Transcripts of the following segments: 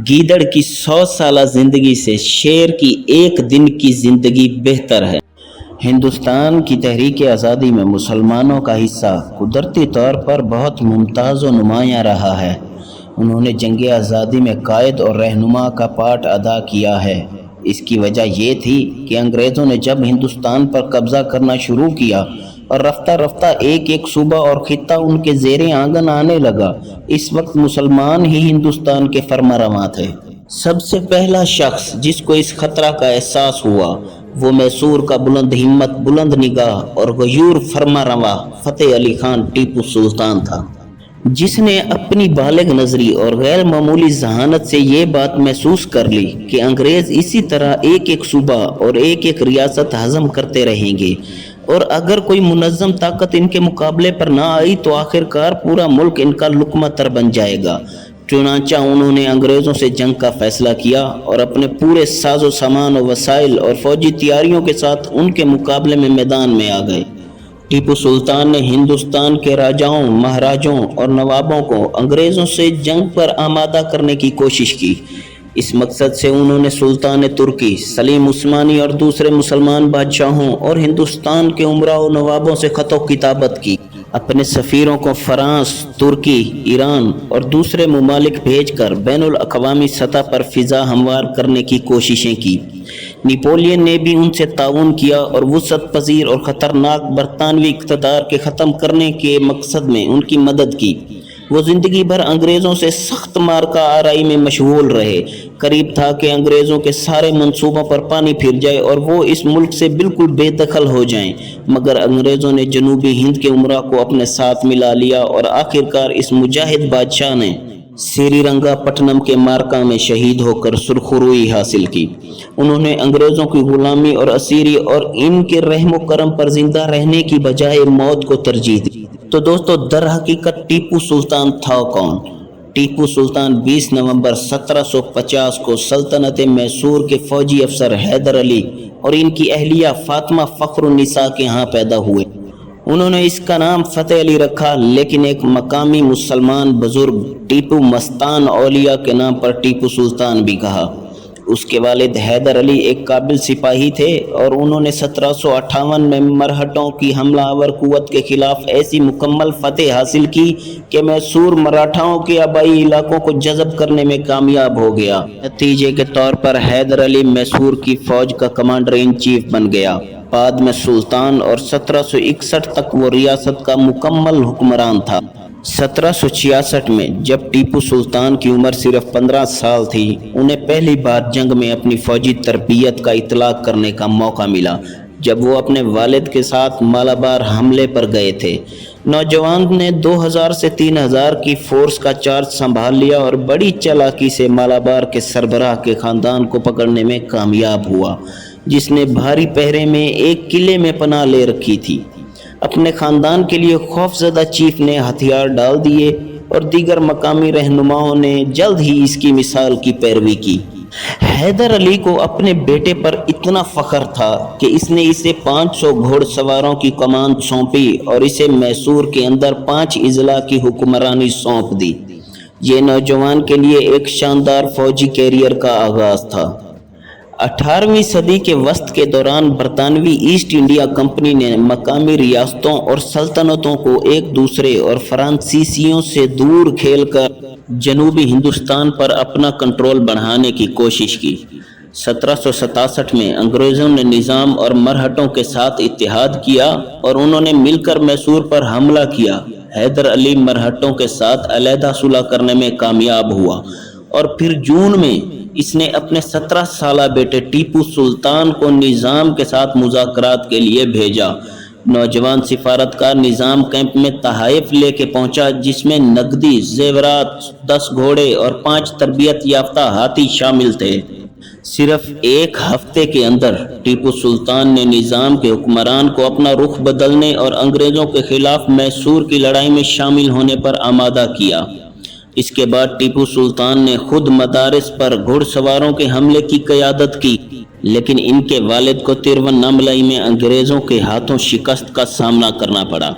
گیدڑ کی 100 سالہ زندگی سے شیر کی ایک دن کی زندگی بہتر ہے۔ ہندوستان کی تحریک آزادی میں مسلمانوں کا حصہ قدرتی طور پر بہت ممتاز و نمایاں رہا ہے۔ انہوں نے جنگ آزادی میں قائد اور رہنما کا پارٹ ادا کیا ہے۔ اس کی وجہ یہ تھی کہ انگریزوں نے جب ہندوستان پر قبضہ کرنا شروع کیا اور رفتہ رفتہ ایک ایک صوبہ اور خطہ ان کے زیر آنگن آنے لگا، اس وقت مسلمان ہی ہندوستان کے فرمانروا تھے۔ سب سے پہلا شخص جس کو اس خطرہ کا احساس ہوا وہ میسور کا بلند ہمت، بلند نگاہ اور غیور فرمانروا فتح علی خان ٹیپو سلطان تھا، جس نے اپنی بالغ نظری اور غیر معمولی ذہانت سے یہ بات محسوس کر لی کہ انگریز اسی طرح ایک ایک صوبہ اور ایک ایک ریاست ہضم کرتے رہیں گے، اور اگر کوئی منظم طاقت ان کے مقابلے پر نہ آئی تو آخر کار پورا ملک ان کا لقمہ تر بن جائے گا۔ چنانچہ انہوں نے انگریزوں سے جنگ کا فیصلہ کیا اور اپنے پورے ساز و سامان و وسائل اور فوجی تیاریوں کے ساتھ ان کے مقابلے میں میدان میں آ گئے۔ ٹیپو سلطان نے ہندوستان کے راجاؤں، مہاراجوں اور نوابوں کو انگریزوں سے جنگ پر آمادہ کرنے کی کوشش کی۔ اس مقصد سے انہوں نے سلطان ترکی، سلیم عثمانی اور دوسرے مسلمان بادشاہوں اور ہندوستان کے امراء و نوابوں سے خط و کتابت کی۔ اپنے سفیروں کو فرانس، ترکی، ایران اور دوسرے ممالک بھیج کر بین الاقوامی سطح پر فضا ہموار کرنے کی کوششیں کی۔ نیپولین نے بھی ان سے تعاون کیا اور وسعت پذیر اور خطرناک برطانوی اقتدار کے ختم کرنے کے مقصد میں ان کی مدد کی۔ وہ زندگی بھر انگریزوں سے سخت مارکہ آرائی میں مشغول رہے۔ قریب تھا کہ انگریزوں کے سارے منصوبوں پر پانی پھر جائے اور وہ اس ملک سے بالکل بے دخل ہو جائیں، مگر انگریزوں نے جنوبی ہند کے امراء کو اپنے ساتھ ملا لیا اور آخرکار اس مجاہد بادشاہ نے سری رنگا پٹنم کے مارکہ میں شہید ہو کر سرخروئی حاصل کی۔ انہوں نے انگریزوں کی غلامی اور اسیری اور ان کے رحم و کرم پر زندہ رہنے کی بجائے موت کو ترجیح دی۔ تو دوستو، در حقیقت ٹیپو سلطان تھا کون؟ ٹیپو سلطان 20 نومبر 1750 کو سلطنت میسور کے فوجی افسر حیدر علی اور ان کی اہلیہ فاطمہ فخر النساء کے ہاں پیدا ہوئے۔ انہوں نے اس کا نام فتح علی رکھا، لیکن ایک مقامی مسلمان بزرگ ٹیپو مستان اولیاء کے نام پر ٹیپو سلطان بھی کہا۔ اس کے والد حیدر علی ایک قابل سپاہی تھے اور انہوں نے 1758 میں مرہٹوں کی حملہ آور قوت کے خلاف ایسی مکمل فتح حاصل کی کہ میسور مراٹھاؤں کے آبائی علاقوں کو جذب کرنے میں کامیاب ہو گیا۔ نتیجے کے طور پر حیدر علی میسور کی فوج کا کمانڈر ان چیف بن گیا، بعد میں سلطان، اور 1761 تک وہ ریاست کا مکمل حکمران تھا۔ 1766 میں جب ٹیپو سلطان کی عمر صرف 15 سال تھی، انہیں پہلی بار جنگ میں اپنی فوجی تربیت کا اطلاق کرنے کا موقع ملا جب وہ اپنے والد کے ساتھ مالابار حملے پر گئے تھے۔ نوجوان نے 2000 سے 3000 کی فورس کا چارج سنبھال لیا اور بڑی چالاکی سے مالابار کے سربراہ کے خاندان کو پکڑنے میں کامیاب ہوا، جس نے بھاری پہرے میں ایک قلعے میں پناہ لے رکھی تھی۔ اپنے خاندان کے لیے خوفزدہ چیف نے ہتھیار ڈال دیے اور دیگر مقامی رہنماؤں نے جلد ہی اس کی مثال کی پیروی کی۔ حیدر علی کو اپنے بیٹے پر اتنا فخر تھا کہ اس نے اسے 500 گھوڑ سواروں کی کمان سونپی اور اسے میسور کے اندر 5 اضلاع کی حکمرانی سونپ دی۔ یہ نوجوان کے لیے ایک شاندار فوجی کیریئر کا آغاز تھا۔ 18ویں صدی کے وسط کے دوران برطانوی ایسٹ انڈیا کمپنی نے مقامی ریاستوں اور سلطنتوں کو ایک دوسرے اور فرانسیسیوں سے دور کھیل کر جنوبی ہندوستان پر اپنا کنٹرول بڑھانے کی کوشش کی۔ 1767 میں انگریزوں نے نظام اور مرہٹوں کے ساتھ اتحاد کیا اور انہوں نے مل کر میسور پر حملہ کیا۔ حیدر علی مرہٹوں کے ساتھ علیحدہ صلح کرنے میں کامیاب ہوا اور پھر جون میں اس نے اپنے 17 سالہ بیٹے ٹیپو سلطان کو نظام کے ساتھ مذاکرات کے لیے بھیجا۔ نوجوان سفارتکار نظام کیمپ میں تحائف لے کے پہنچا، جس میں نقدی، زیورات، 10 گھوڑے اور 5 تربیت یافتہ ہاتھی شامل تھے۔ صرف ایک ہفتے کے اندر ٹیپو سلطان نے نظام کے حکمران کو اپنا رخ بدلنے اور انگریزوں کے خلاف میسور کی لڑائی میں شامل ہونے پر آمادہ کیا۔ اس کے بعد ٹیپو سلطان نے خود مدارس پر گھڑ سواروں کے حملے کی قیادت کی، لیکن ان کے والد کو 53 مئی میں انگریزوں کے ہاتھوں شکست کا سامنا کرنا پڑا۔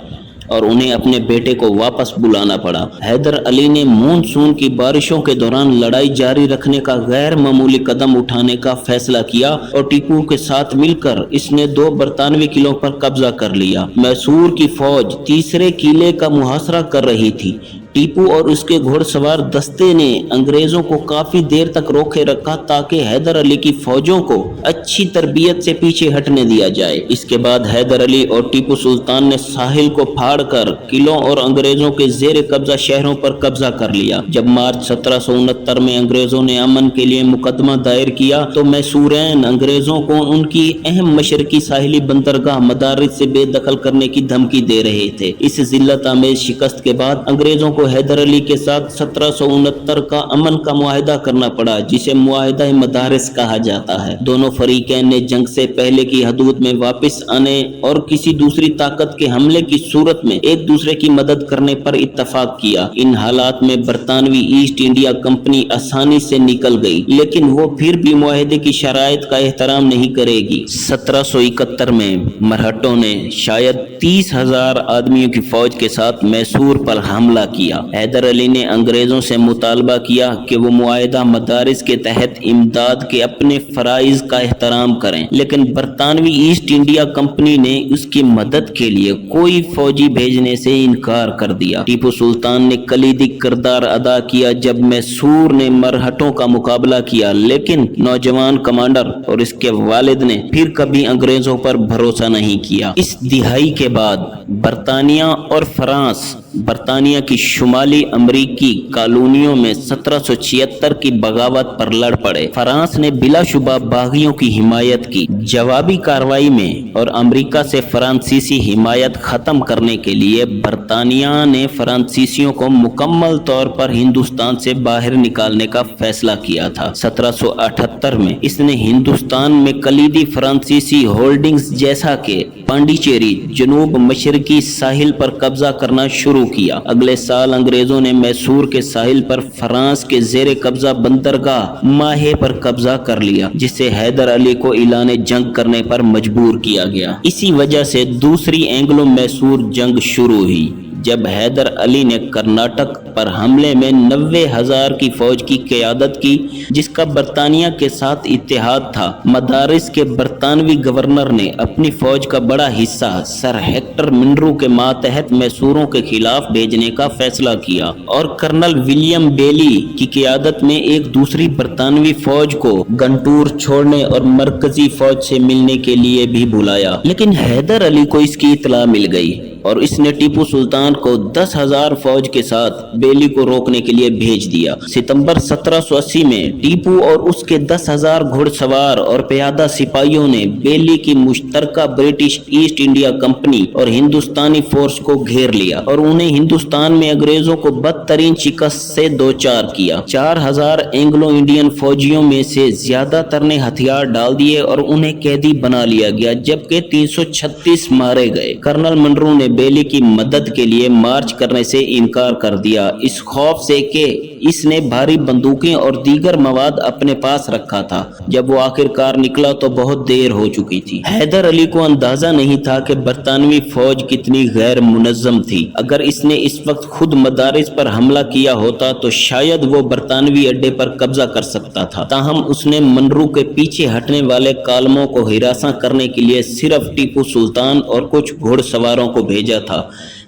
اور انہیں اپنے بیٹے کو واپس بلانا پڑا۔ حیدر علی نے مونسون کی بارشوں کے دوران لڑائی جاری رکھنے کا غیر معمولی قدم اٹھانے کا فیصلہ کیا اور ٹیپو کے ساتھ مل کر اس نے 2 برطانوی قلعوں پر قبضہ کر لیا۔ میسور کی فوج تیسرے قلعے کا محاصرہ کر رہی تھی۔ ٹیپو اور اس کے گھوڑ سوار دستے نے انگریزوں کو کافی دیر تک روکے رکھا تاکہ حیدر علی کی فوجوں کو اچھی تربیت سے پیچھے ہٹنے دیا جائے۔ اس کے بعد حیدر علی اور ٹیپو سلطان نے ساحل کو پھاڑ کر قلعوں اور انگریزوں کے زیر قبضہ شہروں پر قبضہ کر لیا۔ جب مارچ 1769 میں انگریزوں نے امن کے لیے مقدمہ دائر کیا تو میسورین انگریزوں کو ان کی اہم مشرقی ساحلی بندرگاہ مدارس سے بے دخل کرنے کی دھمکی دے رہے تھے۔ اس ذلت آمیز شکست کے بعد انگریزوں کو حیدر علی کے ساتھ 1769 کا امن کا معاہدہ کرنا پڑا، جسے معاہدہ مدارس کہا جاتا ہے۔ دونوں فریقین نے جنگ سے پہلے کی حدود میں واپس آنے اور کسی دوسری طاقت کے حملے کی صورت میں ایک دوسرے کی مدد کرنے پر اتفاق کیا۔ ان حالات میں برطانوی ایسٹ انڈیا کمپنی آسانی سے نکل گئی، لیکن وہ پھر بھی معاہدے کی شرائط کا احترام نہیں کرے گی۔ 1771 میں مرہٹوں نے شاید 30,000 آدمیوں کی فوج کے ساتھ میسور پر حملہ کیا۔ حیدر علی نے انگریزوں سے مطالبہ کیا کہ وہ معاہدہ مدارس کے تحت امداد کے اپنے فرائض کا احترام کریں، لیکن برطانوی ایسٹ انڈیا کمپنی نے اس کی مدد کے لیے کوئی فوجی بھیجنے سے انکار کر دیا۔ ٹیپو سلطان نے کلیدی کردار ادا کیا جب میسور نے مرہٹوں کا مقابلہ کیا، لیکن نوجوان کمانڈر اور اس کے والد نے پھر کبھی انگریزوں پر بھروسہ نہیں کیا۔ اس دہائی کے بعد برطانیہ اور فرانس برطانیہ کی شمالی امریکی کالونیوں میں 1776 کی بغاوت پر لڑ پڑے۔ فرانس نے بلا شبہ باغیوں کی حمایت کی۔ جوابی کارروائی میں اور امریکہ سے فرانسیسی حمایت ختم کرنے کے لیے برطانیہ نے فرانسیسیوں کو مکمل طور پر ہندوستان سے باہر نکالنے کا فیصلہ کیا تھا۔ 1778 میں اس نے ہندوستان میں کلیدی فرانسیسی ہولڈنگز جیسا کہ پانڈیچیری جنوب مشرقی ساحل پر قبضہ کرنا شروع کیا۔ اگلے سال انگریزوں نے میسور کے ساحل پر فرانس کے زیر قبضہ بندرگاہ ماہے پر قبضہ کر لیا، جس سے حیدر علی کو اعلان جنگ کرنے پر مجبور کیا گیا۔ اسی وجہ سے دوسری اینگلو میسور جنگ شروع ہوئی، جب حیدر علی نے کرناٹک پر حملے میں 90,000 کی فوج کی قیادت کی، جس کا برطانیہ کے ساتھ اتحاد تھا۔ مدارس کے برطانوی گورنر نے اپنی فوج کا بڑا حصہ سر ہیکٹر منرو کے ماتحت میسوروں کے خلاف بھیجنے کا فیصلہ کیا اور کرنل ولیم بیلی کی قیادت میں ایک دوسری برطانوی فوج کو گنٹور چھوڑنے اور مرکزی فوج سے ملنے کے لیے بھی بلایا، لیکن حیدر علی کو اس کی اطلاع مل گئی اور اس نے ٹیپو سلطان کو 10,000 فوج کے ساتھ بیلی کو روکنے کے لیے بھیج دیا۔ ستمبر 1780 میں ٹیپو اور اس کے 10,000 گھڑ سوار اور پیادہ سپاہیوں نے بیلی کی مشترکہ برٹش ایسٹ انڈیا کمپنی اور ہندوستانی فورس کو گھیر لیا اور انہیں ہندوستان میں انگریزوں کو بدترین شکست سے دوچار کیا۔ 4,000 اینگلو انڈین فوجیوں میں سے زیادہ تر نے ہتھیار ڈال دیے اور انہیں قیدی بنا لیا گیا، جبکہ 336 مارے گئے۔ کرنل منرو نے بیلی کی مدد کے لیے مارچ کرنے سے انکار کر دیا، اس خوف سے کہ اس نے بھاری بندوقیں اور دیگر مواد اپنے پاس رکھا تھا۔ جب وہ آخر کار نکلا تو بہت دیر ہو چکی تھی۔ حیدر علی کو اندازہ نہیں تھا کہ برطانوی فوج کتنی غیر منظم تھی۔ اگر اس نے اس وقت خود مدارس پر حملہ کیا ہوتا تو شاید وہ برطانوی اڈے پر قبضہ کر سکتا تھا۔ تاہم اس نے منرو کے پیچھے ہٹنے والے کالموں کو ہراساں کرنے کے لیے صرف ٹیپو سلطان اور کچھ گھوڑ سواروں کو بھیجا تھا۔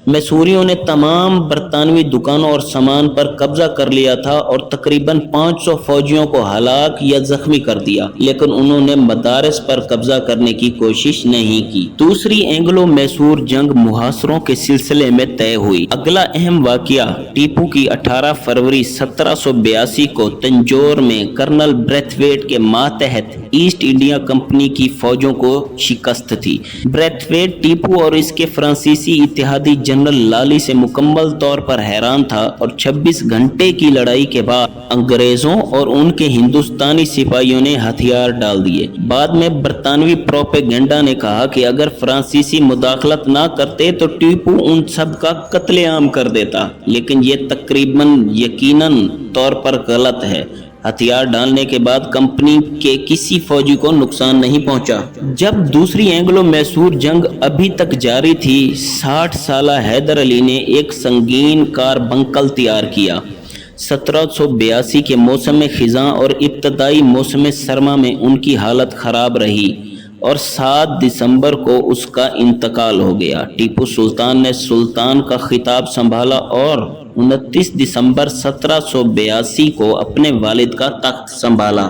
میسوریوں نے تمام برطانوی دکانوں اور سامان پر قبضہ کر لیا تھا اور تقریباً 500 فوجیوں کو ہلاک یا زخمی کر دیا، لیکن انہوں نے مدارس پر قبضہ کرنے کی کوشش نہیں کی۔ دوسری اینگلو میسور جنگ محاصروں کے سلسلے میں طے ہوئی۔ اگلا اہم واقعہ ٹیپو کی 18 فروری 1782 کو تنجور میں کرنل بریتھویٹ کے ماتحت ایسٹ انڈیا کمپنی کی فوجوں کو شکست تھی۔ بریتھویٹ ٹیپو اور اس کے فرانسیسی اتحادی جنرل لالی سے مکمل طور پر حیران تھا اور 26 گھنٹے کی لڑائی کے بعد انگریزوں اور ان کے ہندوستانی سپاہیوں نے ہتھیار ڈال دیے۔ بعد میں برطانوی پروپیگنڈا نے کہا کہ اگر فرانسیسی مداخلت نہ کرتے تو ٹیپو ان سب کا قتل عام کر دیتا، لیکن یہ تقریباً یقیناً طور پر غلط ہے۔ ہتھیار ڈالنے کے بعد کمپنی کے کسی فوجی کو نقصان نہیں پہنچا۔ جب دوسری اینگلو میسور جنگ ابھی تک جاری تھی، 60 سالہ حیدر علی نے ایک سنگین کاربنکل تیار کیا۔ 1782 کے موسم خزاں اور ابتدائی موسم سرما میں ان کی حالت خراب رہی اور 7 دسمبر کو اس کا انتقال ہو گیا۔ ٹیپو سلطان نے سلطان کا خطاب سنبھالا اور 29 دسمبر 1782 کو اپنے والد کا تخت سنبھالا۔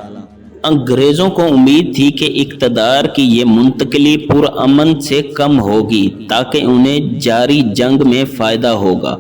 انگریزوں کو امید تھی کہ اقتدار کی یہ منتقلی پرامن سے کم ہوگی تاکہ انہیں جاری جنگ میں فائدہ ہوگا،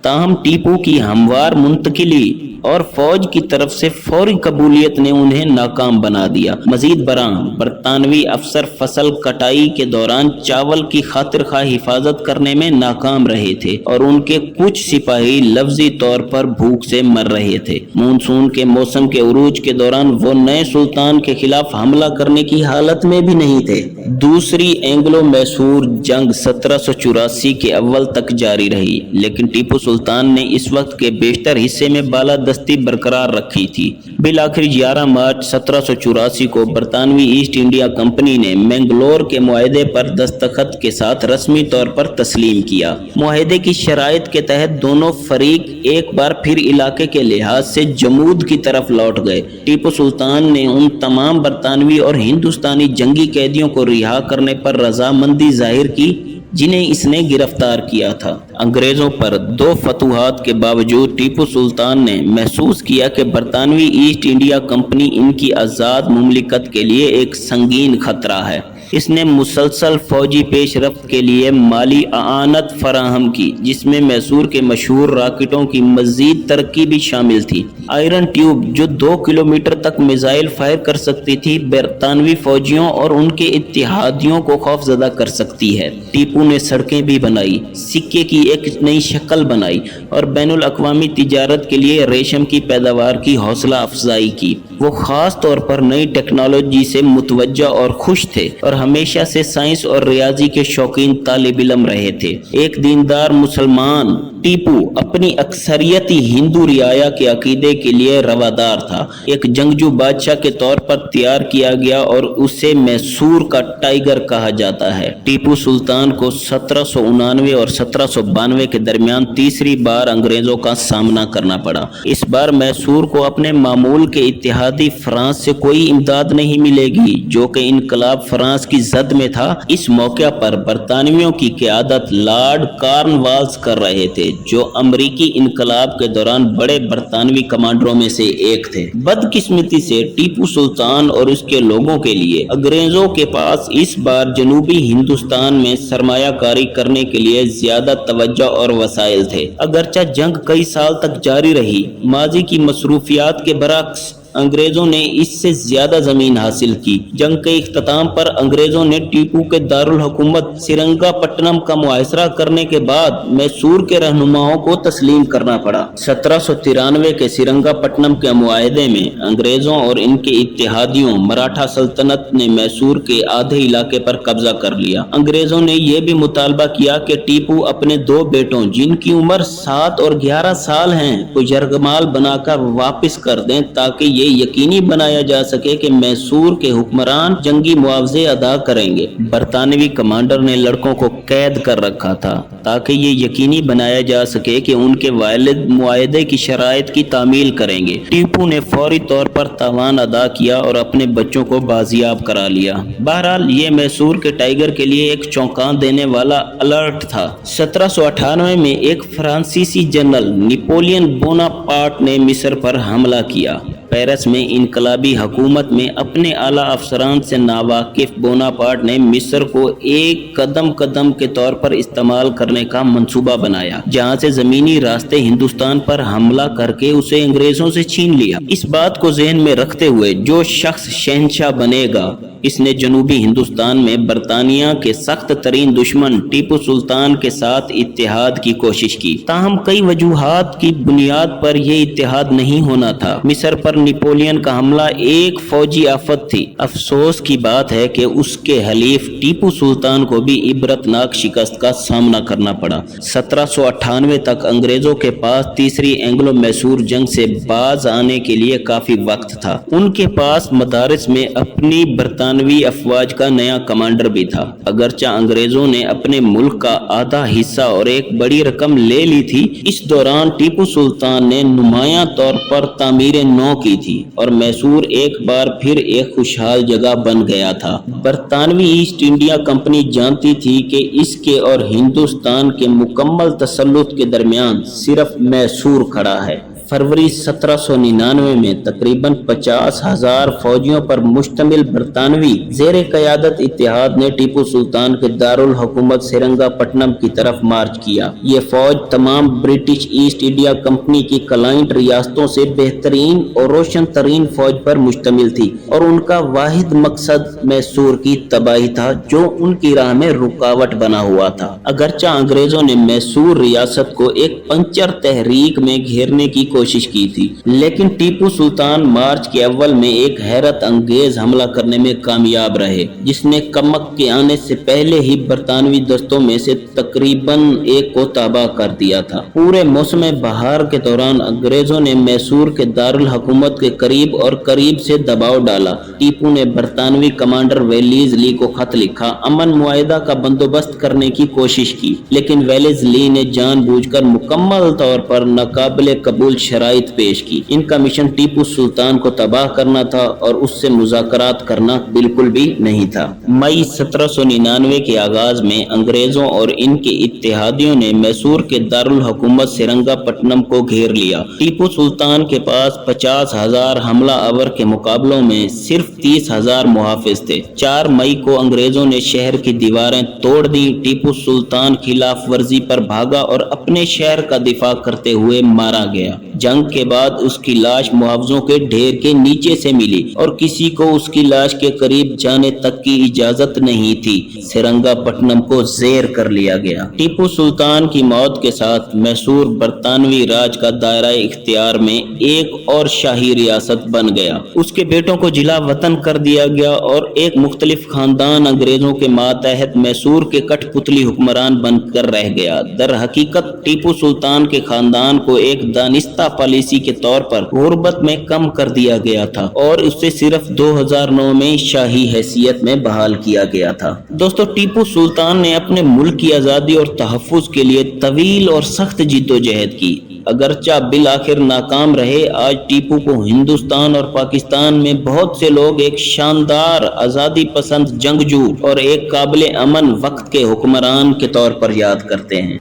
تاہم ٹیپو کی ہموار منتقلی اور فوج کی طرف سے فوری قبولیت نے انہیں ناکام بنا دیا۔ مزید برآں برطانوی افسر فصل کٹائی کے دوران چاول کی خاطر خواہ حفاظت کرنے میں ناکام رہے تھے اور ان کے کچھ سپاہی لفظی طور پر بھوک سے مر رہے تھے۔ مونسون کے موسم کے عروج کے دوران وہ نئے سلطان کے خلاف حملہ کرنے کی حالت میں بھی نہیں تھے۔ دوسری اینگلو میسور جنگ 1784 کے اول تک جاری رہی، لیکن ٹیپو سلطان نے اس وقت کے بیشتر حصے میں بالادستی برقرار رکھی تھی۔ بالآخر 11 مارچ 1784 کو برطانوی ایسٹ انڈیا کمپنی نے مینگلور کے معاہدے پر دستخط کے ساتھ رسمی طور پر تسلیم کیا۔ معاہدے کی شرائط کے تحت دونوں فریق ایک بار پھر علاقے کے لحاظ سے جمود کی طرف لوٹ گئے۔ ٹیپو سلطان نے ان تمام برطانوی اور ہندوستانی جنگی قیدیوں کو رہا کرنے پر رضامندی ظاہر کی جنہیں اس نے گرفتار کیا تھا۔ انگریزوں پر 2 فتوحات کے باوجود ٹیپو سلطان نے محسوس کیا کہ برطانوی ایسٹ انڈیا کمپنی ان کی آزاد مملکت کے لیے ایک سنگین خطرہ ہے۔ اس نے مسلسل فوجی پیش رفت کے لیے مالی اعانت فراہم کی، جس میں میسور کے مشہور راکٹوں کی مزید ترقی بھی شامل تھی۔ آئرن ٹیوب جو 2 کلومیٹر تک میزائل فائر کر سکتی تھی، برطانوی فوجیوں اور ان کے اتحادیوں کو خوفزدہ کر سکتی ہے۔ ٹیپو نے سڑکیں بھی بنائی، سکے کی ایک نئی شکل بنائی اور بین الاقوامی تجارت کے لیے ریشم کی پیداوار کی حوصلہ افزائی کی۔ وہ خاص طور پر نئی ٹیکنالوجی سے متوجہ اور خوش تھے اور ہمیشہ سے سائنس اور ریاضی کے شوقین طالب علم رہے تھے۔ ایک دیندار مسلمان، ٹیپو اپنی اکثریتی ہندو رعایا کے عقیدے کے لیے روادار تھا۔ ایک جنگجو بادشاہ کے طور پر تیار کیا گیا اور اسے میسور کا ٹائیگر کہا جاتا ہے۔ ٹیپو سلطان کو 1799 اور 1792 کے درمیان تیسری بار انگریزوں کا سامنا کرنا پڑا۔ اس بار میسور کو اپنے معمول کے اتحادی فرانس سے کوئی امداد نہیں ملے گی، جو کہ انقلاب فرانس کی زد میں تھا۔ اس موقع پر برطانویوں کی قیادت لارڈ کارنوالس کر رہے تھے، جو امریکی انقلاب کے دوران بڑے برطانوی کمانڈروں میں سے ایک تھے۔ بدقسمتی سے ٹیپو سلطان اور اس کے لوگوں کے لیے انگریزوں کے پاس اس بار جنوبی ہندوستان میں سرمایہ کاری کرنے کے لیے زیادہ توجہ اور وسائل تھے۔ اگرچہ جنگ کئی سال تک جاری رہی، ماضی کی مصروفیات کے برعکس انگریزوں نے اس سے زیادہ زمین حاصل کی۔ جنگ کے اختتام پر انگریزوں نے ٹیپو کے دارالحکومت سرنگا پٹنم کا محاصرہ کرنے کے بعد میسور کے رہنماؤں کو تسلیم کرنا پڑا۔ 1793 کے سرنگا پٹنم کے معاہدے میں انگریزوں اور ان کے اتحادیوں مراٹھا سلطنت نے میسور کے آدھے علاقے پر قبضہ کر لیا۔ انگریزوں نے یہ بھی مطالبہ کیا کہ ٹیپو اپنے 2 بیٹوں، جن کی عمر 7 اور 11 سال ہیں، کو یرغمال بنا کر واپس کر دیں تاکہ یہ یقینی بنایا جا سکے کہ میسور کے حکمران جنگی معاوضے ادا کریں گے۔ برطانوی کمانڈر نے لڑکوں کو قید کر رکھا تھا تاکہ یہ یقینی بنایا جا سکے کہ ان کے والد معاہدے کی شرائط کی تعمیل کریں گے۔ ٹیپو نے فوری طور پر تاوان ادا کیا اور اپنے بچوں کو بازیاب کرا لیا۔ بہرحال یہ میسور کے ٹائیگر کے لیے ایک چونکا دینے والا الرٹ تھا۔ 1798 میں ایک فرانسیسی جنرل نیپولین بوناپارٹ نے مصر پر حملہ کیا۔ پیرس میں انقلابی حکومت میں اپنے اعلیٰ افسران سے ناواقف بوناپارٹ نے مصر کو ایک قدم کے طور پر استعمال کرنے کا منصوبہ بنایا، جہاں سے زمینی راستے ہندوستان پر حملہ کر کے اسے انگریزوں سے چھین لیا۔ اس بات کو ذہن میں رکھتے ہوئے جو شخص شہنشاہ بنے گا اس نے جنوبی ہندوستان میں برطانیہ کے سخت ترین دشمن ٹیپو سلطان کے ساتھ اتحاد کی کوشش کی، تاہم کئی وجوہات کی بنیاد پر یہ اتحاد نہیں ہونا تھا۔ مصر پر نیپولین کا حملہ ایک فوجی آفت تھی۔ افسوس کی بات ہے کہ اس کے حلیف ٹیپو سلطان کو بھی عبرتناک شکست کا سامنا کرنا پڑا۔ 1798 تک انگریزوں کے پاس تیسری اینگلو میسور جنگ سے باز آنے کے لیے کافی وقت تھا۔ ان کے پاس مدارس میں اپنی برطانوی افواج کا نیا کمانڈر بھی تھا۔ اگرچہ انگریزوں نے اپنے ملک کا آدھا حصہ اور ایک بڑی رقم لے لی تھی، اس دوران ٹیپو سلطان نے نمایاں طور پر تعمیر نو کی تھی اور میسور ایک بار پھر ایک خوشحال جگہ بن گیا تھا۔ برطانوی ایسٹ انڈیا کمپنی جانتی تھی کہ اس کے اور ہندوستان کے مکمل تسلط کے درمیان صرف میسور کھڑا ہے۔ فروری 1799 میں تقریباً 50,000 فوجیوں پر مشتمل برطانوی زیر قیادت اتحاد نے ٹیپو سلطان کے دارالحکومت سرنگا پٹنم کی طرف مارچ کیا۔ یہ فوج تمام برٹش ایسٹ انڈیا کمپنی کی کلائنٹ ریاستوں سے بہترین اور روشن ترین فوج پر مشتمل تھی اور ان کا واحد مقصد میسور کی تباہی تھا، جو ان کی راہ میں رکاوٹ بنا ہوا تھا۔ اگرچہ انگریزوں نے میسور ریاست کو ایک پنچر تحریک میں گھیرنے کی کوشش کی تھی، لیکن ٹیپو سلطان مارچ کے اول میں ایک حیرت انگیز حملہ کرنے میں کامیاب رہے، جس نے کمک کے آنے سے پہلے ہی برطانوی دستوں میں سے تقریباً ایک کو تباہ کر دیا تھا۔ پورے موسم بہار کے دوران انگریزوں نے میسور کے دارالحکومت کے قریب اور قریب سے دباؤ ڈالا۔ ٹیپو نے برطانوی کمانڈر ویلیز لی کو خط لکھا، امن معاہدہ کا بندوبست کرنے کی کوشش کی، لیکن ویلیز لی نے جان بوجھ کر مکمل طور پر ناقابل قبول شرائط پیش کی۔ ان کا مشن ٹیپو سلطان کو تباہ کرنا تھا اور اس سے مذاکرات کرنا بالکل بھی نہیں تھا۔ مئی 1799 کے آغاز میں انگریزوں اور ان کے اتحادیوں نے میسور کے دارالحکومت سرنگا پٹنم کو گھیر لیا۔ ٹیپو سلطان کے پاس 50,000 حملہ آور کے مقابلوں میں صرف 30,000 محافظ تھے۔ 4 مئی کو انگریزوں نے شہر کی دیواریں توڑ دیں۔ ٹیپو سلطان خلاف ورزی پر بھاگا اور اپنے شہر کا دفاع کرتے ہوئے مارا گیا۔ جنگ کے بعد اس کی لاش محافظوں کے ڈھیر کے نیچے سے ملی اور کسی کو اس کی لاش کے قریب جانے تک کی اجازت نہیں تھی۔ سرنگا پٹنم کو زیر کر لیا گیا۔ ٹیپو سلطان کی موت کے ساتھ میسور برطانوی راج کا دائرہ اختیار میں ایک اور شاہی ریاست بن گیا۔ اس کے بیٹوں کو جلا وطن کر دیا گیا اور ایک مختلف خاندان انگریزوں کے ماتحت میسور کے کٹ پتلی حکمران بن کر رہ گیا۔ در حقیقت ٹیپو سلطان کے خاندان کو ایک دانستہ پالیسی کے طور پر غربت میں کم کر دیا گیا تھا اور اسے صرف 2009 میں شاہی حیثیت میں بحال کیا گیا تھا۔ دوستو، ٹیپو سلطان نے اپنے ملک کی آزادی اور تحفظ کے لیے طویل اور سخت جدوجہد کی۔ اگرچہ بالآخر ناکام رہے، آج ٹیپو کو ہندوستان اور پاکستان میں بہت سے لوگ ایک شاندار آزادی پسند جنگجو اور ایک قابل امن وقت کے حکمران کے طور پر یاد کرتے ہیں۔